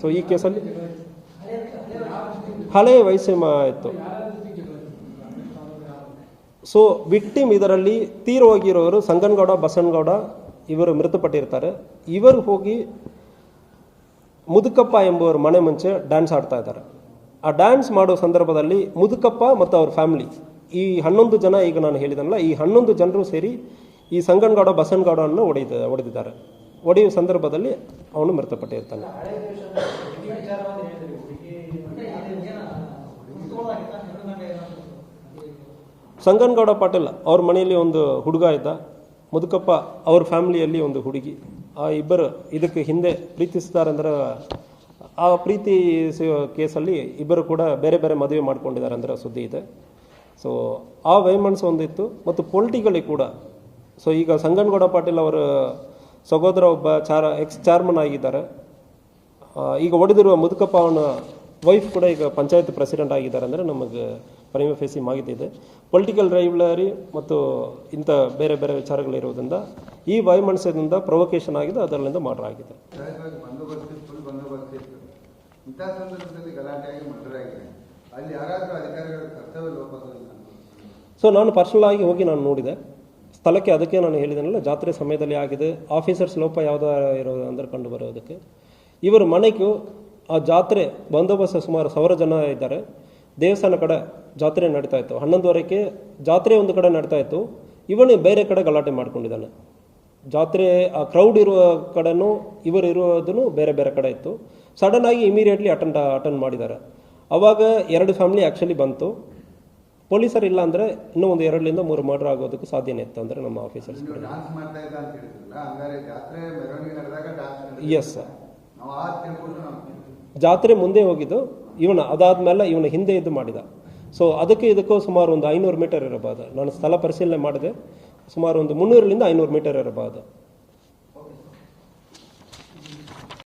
So ಈ ಕೇಸಲ್ಲಿ ಹಳೆಯ ವಯಸ್ಸು ಇತ್ತು. ಸೊ ವಿಕ್ಟಿಮ್ ಇದರಲ್ಲಿ ತೀರೋಗಿರೋರು ಸಂಗನಗೌಡ ಬಸನಗೌಡ ಇವರು ಮೃತಪಟ್ಟಿರ್ತಾರೆ. ಇವರು ಹೋಗಿ ಮುದುಕಪ್ಪ ಎಂಬುವರ ಮನೆ ಮುಂಚೆ ಡ್ಯಾನ್ಸ್ ಆಡ್ತಾ ಇದ್ದಾರೆ. ಆ ಡ್ಯಾನ್ಸ್ ಮಾಡೋ ಸಂದರ್ಭದಲ್ಲಿ ಮುದುಕಪ್ಪ ಮತ್ತು ಅವ್ರ ಫ್ಯಾಮಿಲಿ ಈ 11 ಜನ, ಈಗ ನಾನು ಹೇಳಿದನಲ್ಲ, ಈ 11 ಜನರು ಸೇರಿ ಈ ಸಂಗನಗೌಡ ಬಸನಗೌಡವನ್ನು ಹೊಡೆದಿದ್ದಾರೆ. ಹೊಡೆಯುವ ಸಂದರ್ಭದಲ್ಲಿ ಅವನು ಮೃತಪಟ್ಟಿರ್ತಾನೆ. ಸಂಗನಗೌಡ ಪಾಟೀಲ್ ಅವ್ರ ಮನೆಯಲ್ಲಿ ಒಂದು ಹುಡುಗ ಇದ್ದ, ಮುದುಕಪ್ಪ ಅವ್ರ ಫ್ಯಾಮಿಲಿಯಲ್ಲಿ ಒಂದು ಹುಡುಗಿ. ಆ ಇಬ್ಬರು ಇದಕ್ಕೆ ಹಿಂದೆ ಪ್ರೀತಿಸಿದ್ದಾರೆ. ಅಂದ್ರೆ ಆ ಪ್ರೀತಿ ಕೇಸಲ್ಲಿ ಇಬ್ಬರು ಕೂಡ ಬೇರೆ ಬೇರೆ ಮದುವೆ ಮಾಡ್ಕೊಂಡಿದ್ದಾರೆ ಅಂದ್ರೆ ಸುದ್ದಿ ಇದೆ. ಸೊ ಆ ವೈಮನಸ್ಸು ಒಂದಿತ್ತು ಮತ್ತು ಪೊಲಿಟಿಕಲಿ ಕೂಡ. ಸೊ ಈಗ ಸಂಗನಗೌಡ ಪಾಟೀಲ್ ಅವರ ಸಹೋದರ ಒಬ್ಬ ಎಕ್ಸ್ ಚೇರ್ಮನ್ ಆಗಿದ್ದಾರೆ. ಈಗ ಹೊಡೆದಿರುವ ಮುದುಕಪ್ಪ ಅವನ ವೈಫ್ ಕೂಡ ಈಗ ಪಂಚಾಯತ್ ಪ್ರೆಸಿಡೆಂಟ್ ಆಗಿದ್ದಾರೆ. ಅಂದರೆ ನಮಗೆ ಪ್ರೈಮ ಫೇಸಿ ಮಾಹಿತಿ ಇದೆ. ಪೊಲಿಟಿಕಲ್ ರೈವಲರಿ ಮತ್ತು ಇಂಥ ಬೇರೆ ಬೇರೆ ವಿಚಾರಗಳಿರೋದ್ರಿಂದ ಈ ವೈಮನಸ್ಯದಿಂದ ಪ್ರೊವೊಕೇಶನ್ ಆಗಿದೆ, ಅದರಿಂದ ಮರ್ಡರ್ ಆಗಿದೆ. ಸೊ ನಾನು ಪರ್ಸನಲ್ ಆಗಿ ಹೋಗಿ ನಾನು ನೋಡಿದೆ ಸ್ಥಳಕ್ಕೆ. ಅದಕ್ಕೆ ನಾನು ಹೇಳಿದನಲ್ಲ, ಜಾತ್ರೆ ಸಮಯದಲ್ಲಿ ಆಗಿದೆ. ಆಫೀಸರ್ಸ್ ಲೋಪ ಯಾವುದೋ ಇರೋದು ಅಂದ್ರೆ ಕಂಡು ಬರೋದಕ್ಕೆ ಇವರು ಮನೆಗೂ ಆ ಜಾತ್ರೆ ಬಂದೋಬಸ್ತ್ ಸುಮಾರು 1000 ಜನ ಇದ್ದಾರೆ. ದೇವಸ್ಥಾನ ಕಡೆ ಜಾತ್ರೆ ನಡೀತಾ ಇತ್ತು. 11:30ಕ್ಕೆ ಜಾತ್ರೆ ಒಂದು ಕಡೆ ನಡೀತಾ ಇತ್ತು. ಇವನು ಬೇರೆ ಕಡೆ ಗಲಾಟೆ ಮಾಡ್ಕೊಂಡಿದ್ದಾನೆ. ಜಾತ್ರೆ ಆ ಕ್ರೌಡ್ ಇರುವ ಕಡೆನೂ ಇವರು ಇರೋದನ್ನು ಬೇರೆ ಬೇರೆ ಕಡೆ ಇತ್ತು. ಸಡನ್ ಆಗಿ ಇಮಿಡಿಯೇಟ್ಲಿ ಅಟೆಂಡ್ ಮಾಡಿದ್ದಾರೆ. ಅವಾಗ 2 ಫ್ಯಾಮಿಲಿ ಆ್ಯಕ್ಚುಲಿ ಬಂತು. ಪೊಲೀಸರು ಇಲ್ಲ ಅಂದರೆ ಇನ್ನೂ ಒಂದು 2ರಿಂದ 3 ಮರ್ಡರ್ ಆಗೋದಕ್ಕೂ ಸಾಧ್ಯನೇ ಇತ್ತು. ಅಂದರೆ ನಮ್ಮ ಆಫೀಸರ್ಸ್ ಎಸ್ ಸರ್, ಜಾತ್ರೆ ಮುಂದೆ ಹೋಗಿದ್ದು ಅದಾದ್ಮೇಲೆ ಇವನ ಹಿಂದೆ ಇದು ಮಾಡಿದ. ಸೊ ಇದಕ್ಕೂ ಸುಮಾರು ಒಂದು 500 ಮೀಟರ್ ಇರಬಹುದು. ನಾನು ಸ್ಥಳ ಪರಿಶೀಲನೆ ಮಾಡಿದೆ. ಸುಮಾರು ಒಂದು 300ರಿಂದ 500 ಮೀಟರ್ ಇರಬಹುದು.